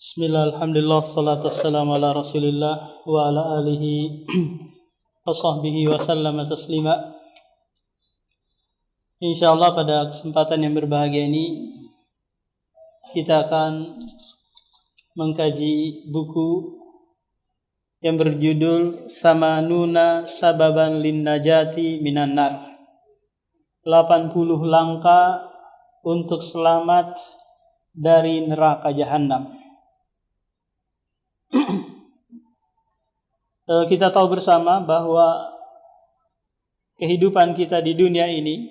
Bismillah, alhamdulillah, salatu wassalamu ala rasulillah wa ala alihi wa sahbihi wa sallama taslima. InsyaAllah pada kesempatan yang berbahagia ini kita akan mengkaji buku yang berjudul Samanuna Sababan Linnajati Minan Nar, 80 langkah untuk selamat dari neraka Jahannam. Kita tahu bersama bahwa kehidupan kita di dunia ini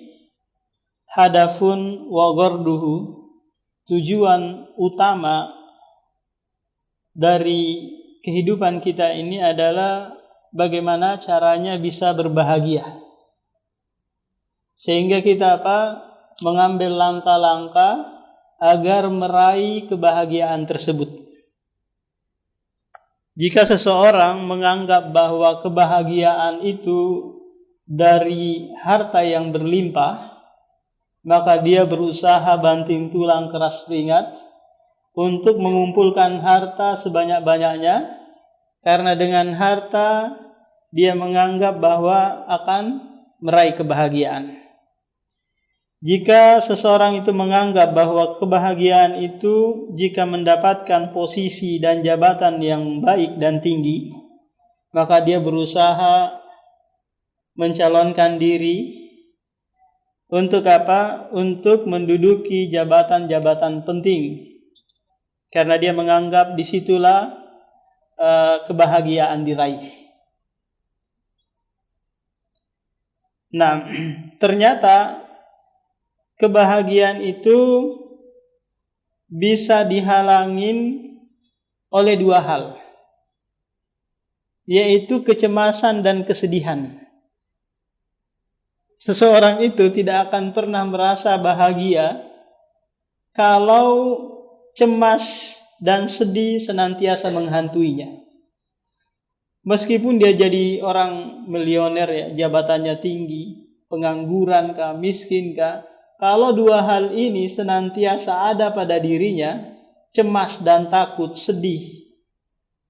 hadafun wa gharduhu, tujuan utama dari kehidupan kita ini adalah bagaimana caranya bisa berbahagia. Sehingga kita mengambil langkah-langkah agar meraih kebahagiaan tersebut. Jika seseorang menganggap bahwa kebahagiaan itu dari harta yang berlimpah, maka dia berusaha banting tulang keras keringat untuk mengumpulkan harta sebanyak-banyaknya, karena dengan harta dia menganggap bahwa akan meraih kebahagiaan. Jika seseorang itu menganggap bahwa kebahagiaan itu jika mendapatkan posisi dan jabatan yang baik dan tinggi, maka dia berusaha mencalonkan diri untuk Untuk menduduki jabatan-jabatan penting, karena dia menganggap disitulah kebahagiaan diraih. Nah, ternyata kebahagiaan itu bisa dihalangin oleh dua hal, yaitu kecemasan dan kesedihan. Seseorang itu tidak akan pernah merasa bahagia kalau cemas dan sedih senantiasa menghantuinya. Meskipun dia jadi orang milioner, jabatannya tinggi, pengangguran kah, miskin kah, kalau dua hal ini senantiasa ada pada dirinya, cemas dan takut, sedih,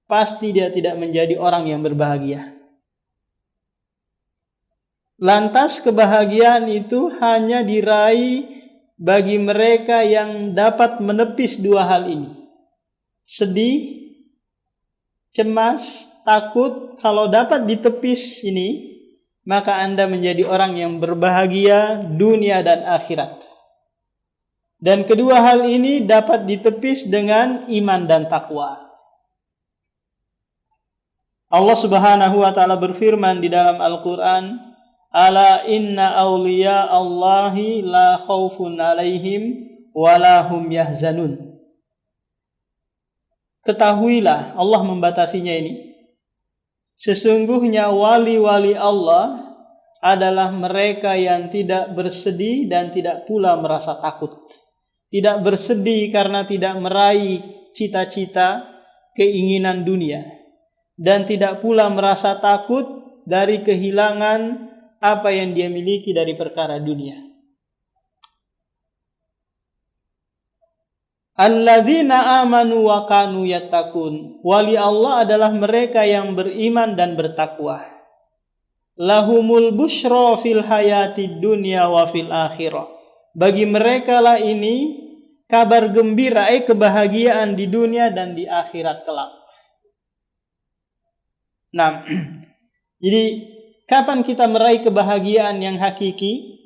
pasti dia tidak menjadi orang yang berbahagia. Lantas kebahagiaan itu hanya diraih bagi mereka yang dapat menepis dua hal ini. Sedih, cemas, takut, kalau dapat ditepis ini, maka Anda menjadi orang yang berbahagia dunia dan akhirat. Dan kedua hal ini dapat ditepis dengan iman dan takwa. Allah Subhanahu wa taala berfirman di dalam Al-Qur'an, "Ala inna awliya Allahi la khaufun 'alaihim wa la hum yahzanun." Ketahuilah, Allah membatasinya ini. Sesungguhnya wali-wali Allah adalah mereka yang tidak bersedih dan tidak pula merasa takut. Tidak bersedih karena tidak meraih cita-cita, keinginan dunia. Dan tidak pula merasa takut dari kehilangan apa yang dia miliki dari perkara dunia. Alladzina amanu wa kanu yattaqun. Wali Allah adalah mereka yang beriman dan bertakwa. Lahumul busyra fil hayatid dunya wa fil akhirah. Bagi mereka lah ini kabar gembira, kebahagiaan di dunia dan di akhirat kelak. Nah, jadi kapan kita meraih kebahagiaan yang hakiki?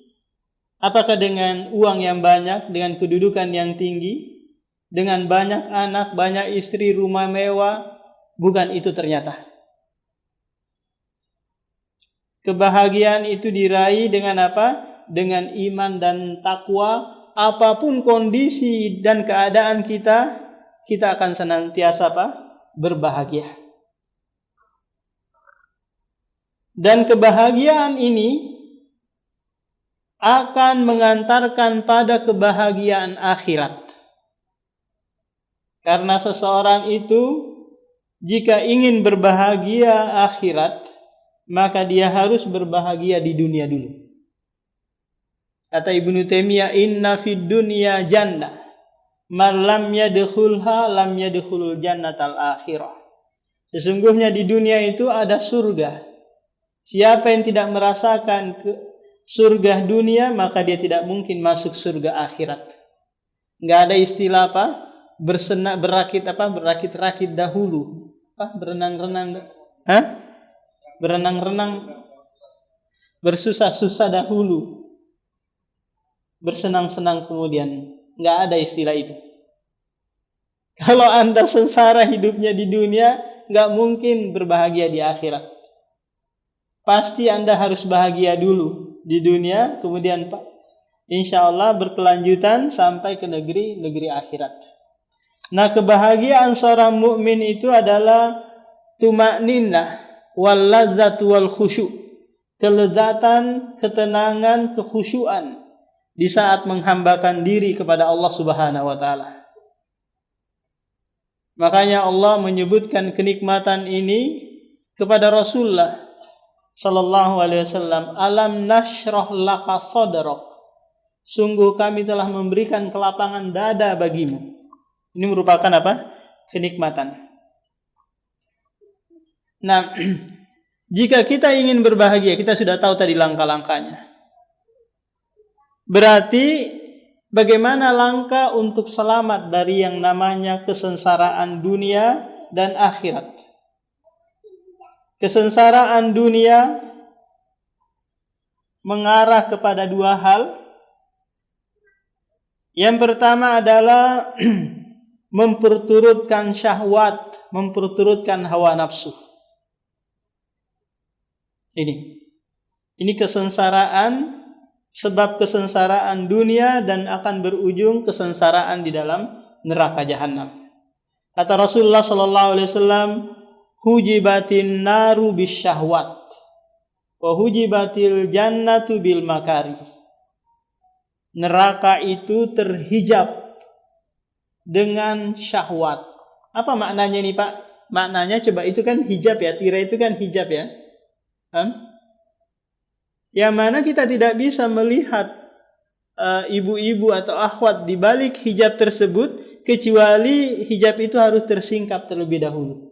Apakah dengan uang yang banyak, dengan kedudukan yang tinggi, dengan banyak anak, banyak istri, rumah mewah? Bukan itu ternyata. Kebahagiaan itu diraih dengan apa? Dengan iman dan takwa. Apapun kondisi dan keadaan kita akan senantiasa berbahagia. Dan kebahagiaan ini akan mengantarkan pada kebahagiaan akhirat. Karena seseorang itu jika ingin berbahagia akhirat, maka dia harus berbahagia di dunia dulu. Kata Ibnu Taimiyah, inna fid dunya jannah man lam yadkhulha lam yadkhulul jannatal akhirah. Sesungguhnya di dunia itu ada surga. Siapa yang tidak merasakan surga dunia, maka dia tidak mungkin masuk surga akhirat. Enggak ada istilah apa? Berakit-rakit dahulu. Berenang-renang. Berenang-renang, bersusah-susah dahulu, bersenang-senang kemudian. Enggak ada istilah itu. Kalau Anda sengsara hidupnya di dunia, enggak mungkin berbahagia di akhirat. Pasti Anda harus bahagia dulu di dunia, kemudian insya Allah berkelanjutan sampai ke negeri akhirat. Nah, kebahagiaan seorang mukmin itu adalah tuma'ninnah wal ladzat wal khusyu'. Kelezatan, ketenangan, kekhusyuan di saat menghambakan diri kepada Allah Subhanahu wa taala. Makanya Allah menyebutkan kenikmatan ini kepada Rasulullah sallallahu alaihi wasallam, alam nashrah laka sadrak. Sungguh kami telah memberikan kelapangan dada bagimu. Ini merupakan apa? Kenikmatan. Nah, jika kita ingin berbahagia, kita sudah tahu tadi langkah-langkahnya. Berarti bagaimana langkah untuk selamat dari yang namanya kesengsaraan dunia dan akhirat? Kesengsaraan dunia mengarah kepada dua hal. Yang pertama adalah memperturutkan syahwat, memperturutkan hawa nafsu. Ini kesengsaraan, sebab kesengsaraan dunia dan akan berujung kesengsaraan di dalam neraka jahanam. Kata Rasulullah sallallahu alaihi wasallam, hujibatin naru bisyahwat wa hujibatil jannatu bil makari. Neraka itu terhijab dengan syahwat. Apa maknanya nih Pak? Maknanya coba, itu kan hijab ya, tirai itu kan hijab ya. Yang mana kita tidak bisa melihat ibu-ibu atau akhwat di balik hijab tersebut, kecuali hijab itu harus tersingkap terlebih dahulu.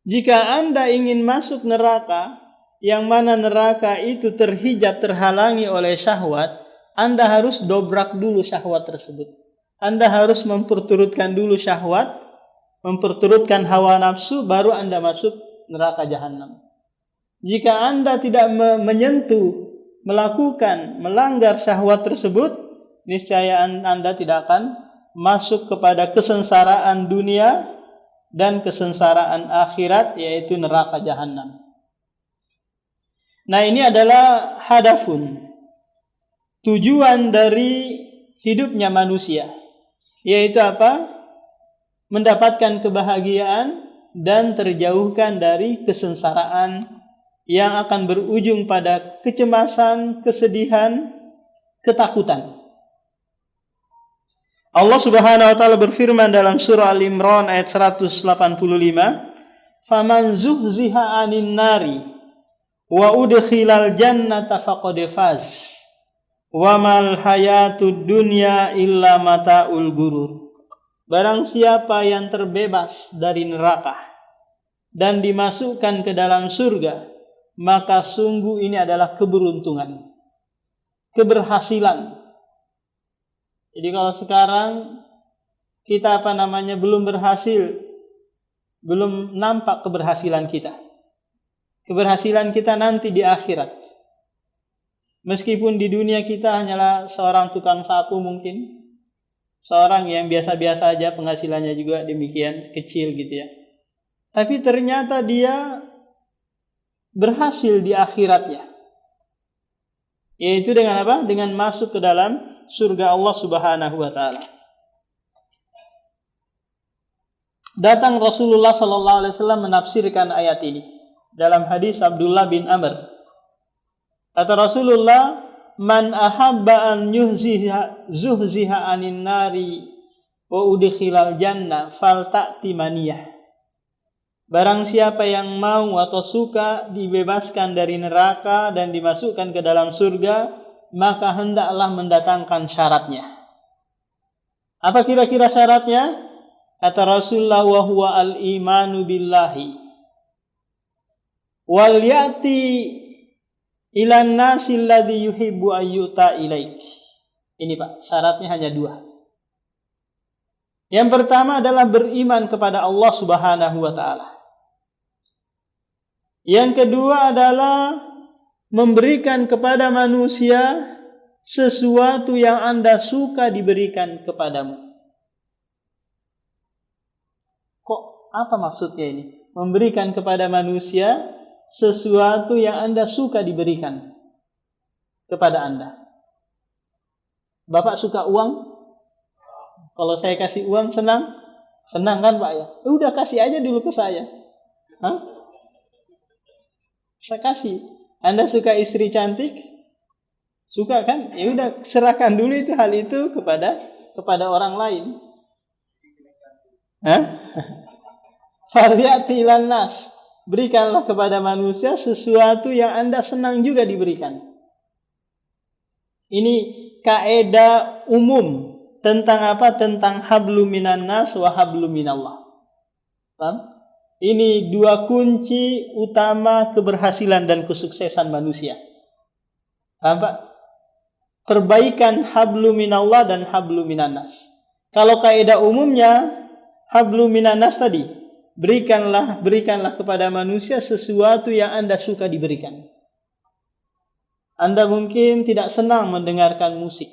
Jika Anda ingin masuk neraka, yang mana neraka itu terhijab, terhalangi oleh syahwat, Anda harus dobrak dulu syahwat tersebut. Anda harus memperturutkan dulu syahwat, memperturutkan hawa nafsu, baru Anda masuk neraka jahanam. Jika Anda tidak menyentuh, melakukan, melanggar syahwat tersebut, niscaya Anda tidak akan masuk kepada kesengsaraan dunia dan kesengsaraan akhirat, yaitu neraka jahanam. Nah, ini adalah hadafun, tujuan dari hidupnya manusia, yaitu apa? Mendapatkan kebahagiaan dan terjauhkan dari kesengsaraan yang akan berujung pada kecemasan, kesedihan, ketakutan. Allah Subhanahu wa taala berfirman dalam surah Al-Imran ayat 185, "Faman zuhziha 'anil nari wa udkhilal jannata faqad faz. Wa mal hayatud dunya illa mata'ul gurur." Barang siapa yang terbebas dari neraka dan dimasukkan ke dalam surga, maka sungguh ini adalah keberuntungan, keberhasilan. Jadi kalau sekarang kita belum berhasil, belum nampak keberhasilan kita. Keberhasilan kita nanti di akhirat. Meskipun di dunia kita hanyalah seorang tukang sapu mungkin, seorang yang biasa-biasa aja, penghasilannya juga demikian kecil gitu ya. Tapi ternyata dia berhasil di akhiratnya. Yaitu dengan apa? Dengan masuk ke dalam surga Allah Subhanahu wa taala. Datang Rasulullah sallallahu alaihi wasallam menafsirkan ayat ini dalam hadis Abdullah bin Amr. Kata Rasulullah, "Man ahabba an zuhziha 'anin nari wa udkhilal jannah falta'ti maniyah." Barang siapa yang mau atau suka dibebaskan dari neraka dan dimasukkan ke dalam surga, maka hendaklah mendatangkan syaratnya. Apa kira-kira syaratnya? Kata Rasulullah, wa huwa al-imanu billahi wal ya'ti ilan nasi alladhi yuhibbu ayyuta ilaik. Ini Pak, syaratnya hanya 2. Yang pertama adalah beriman kepada Allah Subhanahu wa taala. Yang kedua adalah memberikan kepada manusia sesuatu yang Anda suka diberikan kepadamu. Kok apa maksudnya ini? Memberikan kepada manusia sesuatu yang Anda suka diberikan kepada Anda. Bapak suka uang? Kalau saya kasih uang senang? Senang kan Pak ya? Udah kasih aja dulu ke saya. Hah? Saya kasih. Anda suka istri cantik? Suka kan? Ya udah serahkan dulu itu hal itu kepada orang lain. Hah? Falyati ilan nas. Berikanlah kepada manusia sesuatu yang Anda senang juga diberikan. Ini kaidah umum tentang apa? Tentang hablu minan nas wa hablu minallah. Paham? Ini 2 kunci utama keberhasilan dan kesuksesan manusia. Paham Pak? Perbaikan hablu minallah dan hablu minan nas. Kalau kaidah umumnya hablu minan nas tadi, berikanlah kepada manusia sesuatu yang Anda suka diberikan. Anda mungkin tidak senang mendengarkan musik.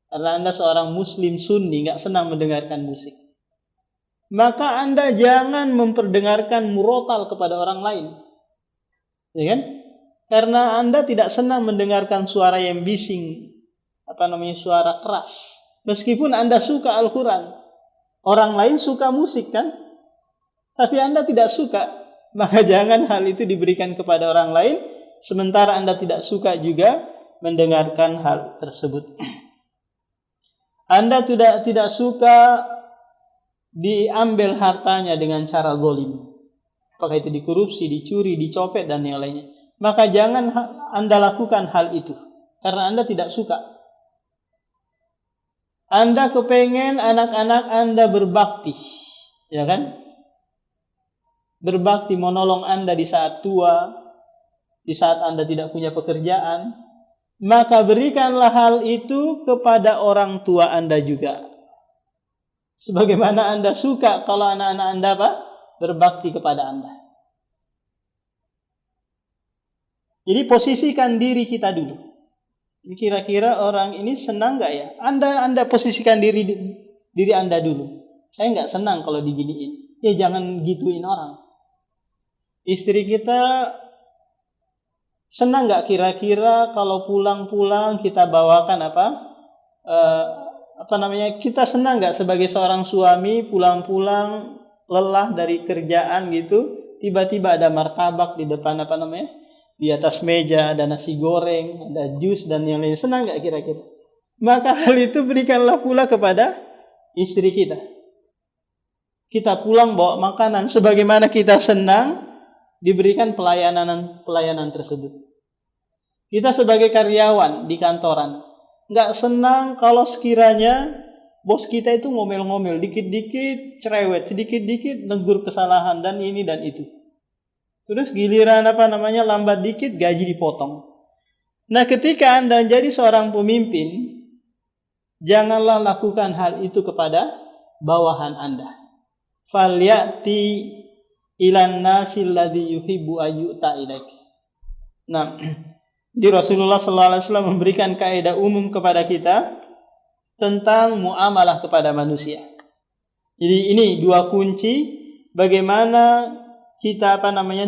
Karena Anda seorang muslim sunni, nggak senang mendengarkan musik. Maka Anda jangan memperdengarkan murotal kepada orang lain. Ya kan? Karena Anda tidak senang mendengarkan suara yang bising, suara keras. Meskipun Anda suka Al-Quran. Orang lain suka musik kan? Tapi Anda tidak suka. Maka jangan hal itu diberikan kepada orang lain, sementara Anda tidak suka juga mendengarkan hal tersebut. Anda tidak suka diambil hartanya dengan cara zalim. Apakah itu dikorupsi, dicuri, dicopet dan yang lainnya. Maka jangan Anda lakukan hal itu. Karena Anda tidak suka. Anda kepengen anak-anak Anda berbakti. Ya kan? Berbakti menolong Anda di saat tua. Di saat Anda tidak punya pekerjaan. Maka berikanlah hal itu kepada orang tua Anda juga. Sebagaimana Anda suka kalau anak-anak Anda berbakti kepada Anda. Jadi posisikan diri kita dulu. Kira-kira orang ini senang nggak ya? Anda posisikan diri Anda dulu. Saya nggak senang kalau diginiin. Ya jangan gituin orang. Istri kita senang nggak kira-kira kalau pulang-pulang kita bawakan kita senang nggak sebagai seorang suami pulang-pulang lelah dari kerjaan gitu, tiba-tiba ada martabak di depan di atas meja, ada nasi goreng, ada jus dan yang lain. Senang nggak kira-kira? Maka hal itu berikanlah pula kepada istri kita. Kita pulang bawa makanan sebagaimana kita senang diberikan pelayanan tersebut. Kita sebagai karyawan di kantoran nggak senang kalau sekiranya bos kita itu ngomel-ngomel, dikit-dikit cerewet, sedikit-dikit negur kesalahan dan ini dan itu. Terus giliran lambat dikit gaji dipotong. Nah, ketika Anda jadi seorang pemimpin, janganlah lakukan hal itu kepada bawahan Anda. Falyati ilan nasil ladzi yuhibbu ayyuta ilaik. Nah, di Rasulullah sallallahu alaihi wasallam memberikan kaidah umum kepada kita tentang muamalah kepada manusia. Jadi ini 2 kunci bagaimana kita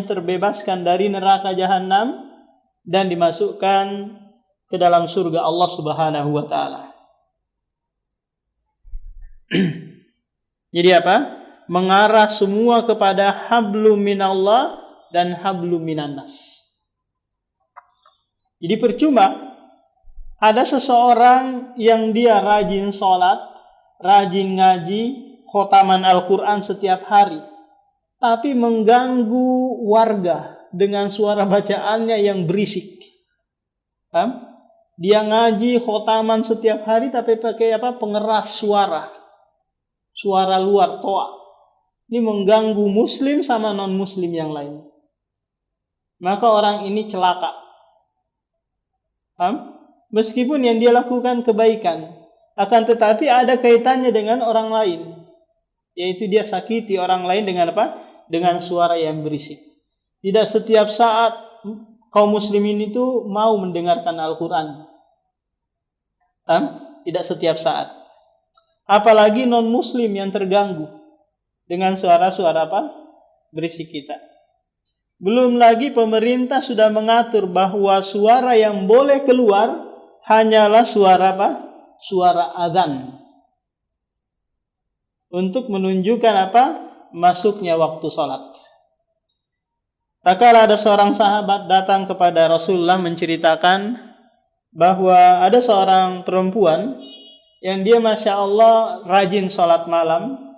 terbebaskan dari neraka jahanam dan dimasukkan ke dalam surga Allah Subhanahu wa taala. Jadi mengarah semua kepada hablum minallah dan hablum minannas. Jadi percuma ada seseorang yang dia rajin sholat, rajin ngaji, khotaman Al-Quran setiap hari, tapi mengganggu warga dengan suara bacaannya yang berisik. Paham? Dia ngaji khotaman setiap hari tapi pakai pengeras suara. Suara luar, toa. Ini mengganggu muslim sama non-muslim yang lain. Maka orang ini celaka. Paham? Meskipun yang dia lakukan kebaikan, akan tetapi ada kaitannya dengan orang lain. Yaitu dia sakiti orang lain dengan apa? Dengan suara yang berisik. Tidak setiap saat kaum muslimin itu mau mendengarkan Al-Quran. Tidak setiap saat. Apalagi non-muslim yang terganggu dengan suara-suara berisik kita. Belum lagi pemerintah sudah mengatur bahwa suara yang boleh keluar hanyalah suara Suara azan. Untuk menunjukkan masuknya waktu sholat. Tak kala ada seorang sahabat datang kepada Rasulullah menceritakan bahwa ada seorang perempuan yang dia Masya Allah rajin sholat malam,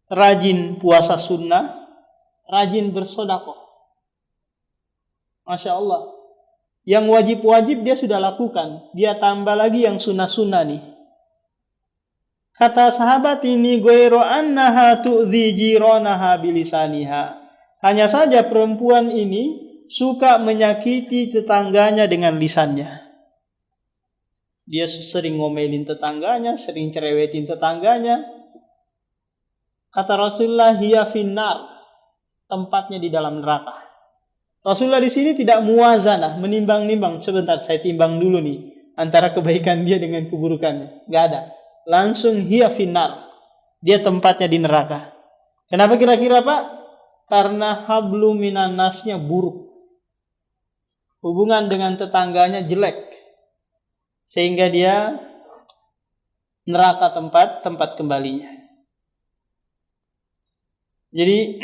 rajin puasa sunnah, rajin bersedekah. Masya Allah. Yang wajib-wajib dia sudah lakukan. Dia tambah lagi yang sunnah-sunnah nih. Kata sahabat ini, ghairu annaha tu'dhi jiranaha bilisaniha. Hanya saja perempuan ini suka menyakiti tetangganya dengan lisannya. Dia sering ngomelin tetangganya, sering cerewetin tetangganya. Kata Rasulullah, hiya finnar, tempatnya di dalam neraka. Rasulullah di sini tidak muwazanah, menimbang-nimbang. Sebentar, saya timbang dulu nih antara kebaikan dia dengan keburukannya. Enggak ada. Langsung hiya finnar. Dia tempatnya di neraka. Kenapa kira-kira Pak? Karena hablu minan nasnya buruk. Hubungan dengan tetangganya jelek. Sehingga dia neraka tempat kembalinya. Jadi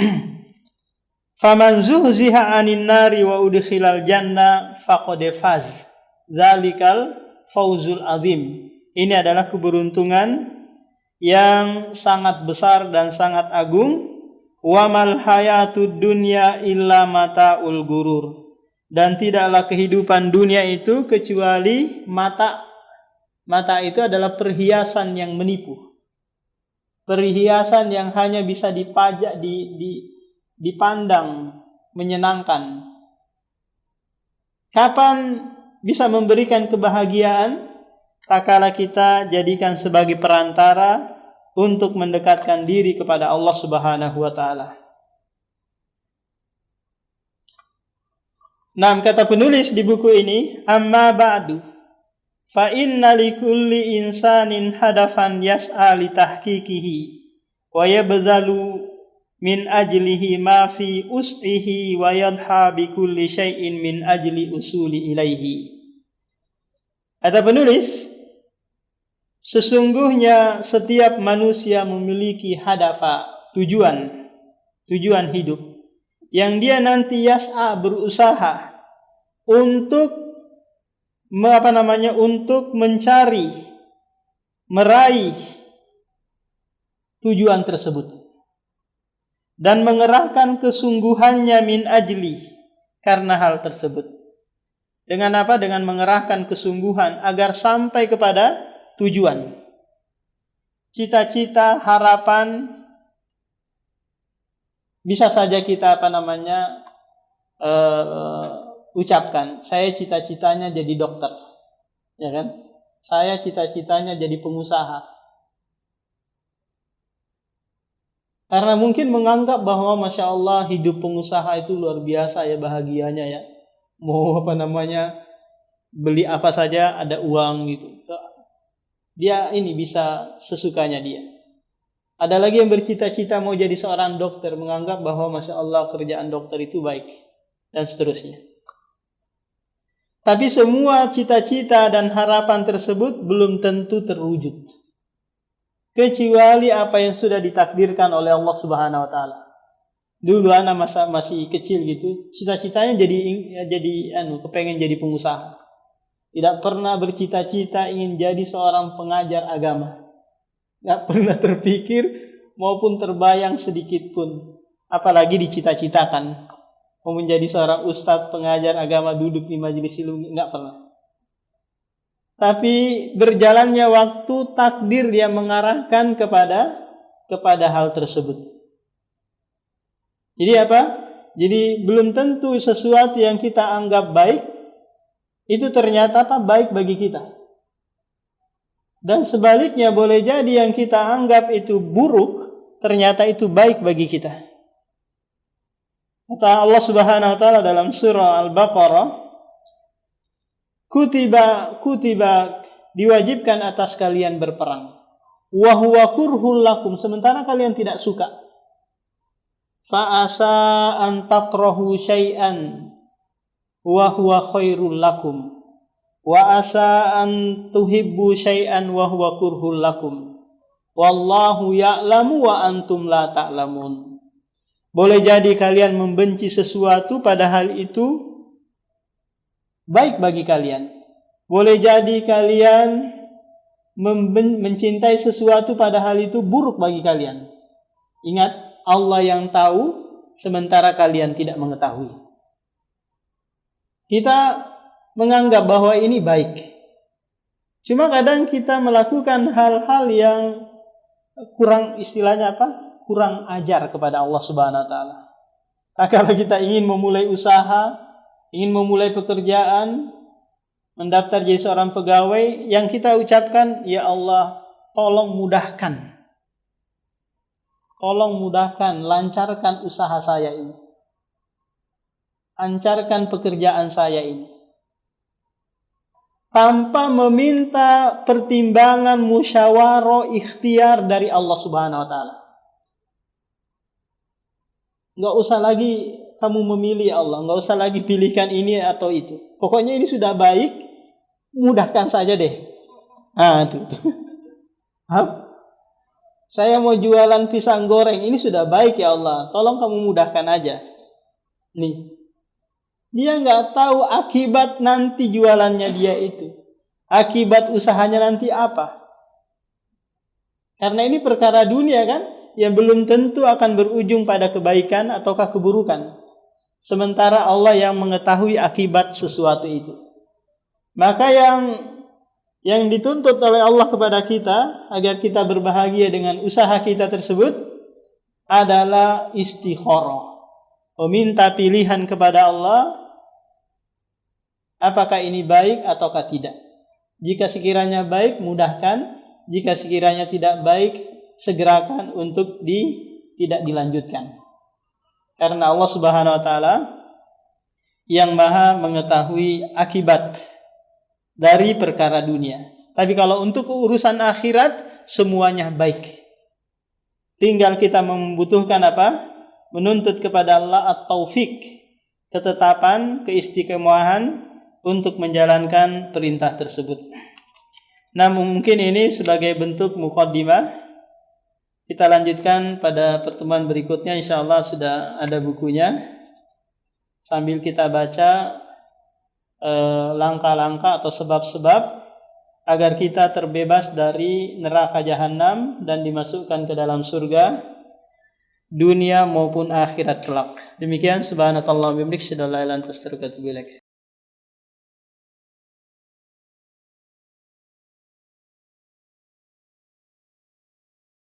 faman zuhziha 'anil nari wa udkhilal jannah faqad faz. Zalikal fauzul azim. Ini adalah keberuntungan yang sangat besar dan sangat agung. Wa mal hayatud dunya illa mataul gurur. Dan tidaklah kehidupan dunia itu kecuali mata. Mata itu adalah perhiasan yang menipu. Perhiasan yang hanya bisa dipajak, dipandang menyenangkan. Kapan bisa memberikan kebahagiaan? Tak kala kita jadikan sebagai perantara untuk mendekatkan diri kepada Allah Subhanahu wa taala. Nah, kata penulis di buku ini, amma ba'du fa inna likulli insanin hadafan yas'a li tahqiqihi wa yabdhalu min ajlihi ma fi us'ihi wa yadha bi kulli syai'in min ajli usuli ilaihi. Kata penulis, sesungguhnya setiap manusia memiliki hadafa, tujuan hidup yang dia nanti yas'a berusaha untuk untuk mencari, meraih tujuan tersebut dan mengerahkan kesungguhannya min ajli karena hal tersebut. Dengan apa? Dengan mengerahkan kesungguhan agar sampai kepada tujuan. Cita-cita, harapan bisa saja kita ucapkan. Saya cita-citanya jadi dokter, ya kan? Saya cita-citanya jadi pengusaha. Karena mungkin menganggap bahwa Masya Allah hidup pengusaha itu luar biasa ya, bahagianya ya. Mau beli apa saja ada uang gitu. Dia ini bisa sesukanya dia. Ada lagi yang bercita-cita mau jadi seorang dokter, menganggap bahwa Masya Allah kerjaan dokter itu baik, dan seterusnya. Tapi semua cita-cita dan harapan tersebut belum tentu terwujud, kecuali apa yang sudah ditakdirkan oleh Allah Subhanahu wa taala. Dulu anak masih kecil gitu, cita-citanya kepengen jadi pengusaha. Tidak pernah bercita-cita ingin jadi seorang pengajar agama. Tidak pernah terpikir maupun terbayang sedikit pun. Apalagi dicita-citakan mau menjadi seorang ustadz pengajar agama duduk di majelis ilmu, tidak pernah. tapi berjalannya waktu takdir yang mengarahkan kepada hal tersebut. Jadi apa? Jadi belum tentu sesuatu yang kita anggap baik itu ternyata baik bagi kita. Dan sebaliknya boleh jadi yang kita anggap itu buruk ternyata itu baik bagi kita. Kata Allah Subhanahu wa taala dalam surah Al-Baqarah, kutiba diwajibkan atas kalian berperang. Wa huwa kurhul lakum, sementara kalian tidak suka. Fa asa an takrahu syai'an wa huwa khairul lakum. Wa asa an tuhibbu syai'an wa huwa kurhul lakum. Wallahu ya'lamu wa antum la ta'lamun. Boleh jadi kalian membenci sesuatu padahal itu baik bagi kalian. Boleh jadi kalian mencintai sesuatu padahal itu buruk bagi kalian. Ingat, Allah yang tahu sementara kalian tidak mengetahui. Kita menganggap bahwa ini baik. Cuma kadang kita melakukan hal-hal yang kurang, istilahnya kurang ajar kepada Allah Subhanahu wa taala. Kalau kita ingin memulai usaha, ingin memulai pekerjaan, mendaftar jadi seorang pegawai, yang kita ucapkan, ya Allah, tolong mudahkan. Tolong mudahkan, lancarkan usaha saya ini. Lancarkan pekerjaan saya ini. Tanpa meminta pertimbangan musyawarah ikhtiar dari Allah Subhanahu wa taala. Enggak usah lagi kamu memilih Allah, enggak usah lagi pilihkan ini atau itu. Pokoknya ini sudah baik, mudahkan saja deh. Itu. Saya mau jualan pisang goreng, ini sudah baik ya Allah, tolong kamu mudahkan aja. Nih. Dia enggak tahu akibat nanti jualannya dia itu. Akibat usahanya nanti apa? Karena ini perkara dunia kan, yang belum tentu akan berujung pada kebaikan ataukah keburukan. Sementara Allah yang mengetahui akibat sesuatu itu. Maka yang dituntut oleh Allah kepada kita agar kita berbahagia dengan usaha kita tersebut adalah istikharah. Meminta pilihan kepada Allah, apakah ini baik ataukah tidak. Jika sekiranya baik, mudahkan. Jika sekiranya tidak baik, segerakan untuk tidak dilanjutkan. Karena Allah Subhanahu wa taala yang Maha mengetahui akibat dari perkara dunia. Tapi kalau untuk urusan akhirat semuanya baik. Tinggal kita membutuhkan menuntut kepada Allah at-taufik, ketetapan, keistiqomahan untuk menjalankan perintah tersebut. Nah, mungkin ini sebagai bentuk muqaddimah. Kita lanjutkan pada pertemuan berikutnya, insyaallah sudah ada bukunya. Sambil kita baca langkah-langkah atau sebab-sebab agar kita terbebas dari neraka jahanam dan dimasukkan ke dalam surga dunia maupun akhirat kelak. Demikian, subhanakallah wa bihamdika, asyhadu an la ilaha illa anta, astaghfiruka wa atubu ilaik.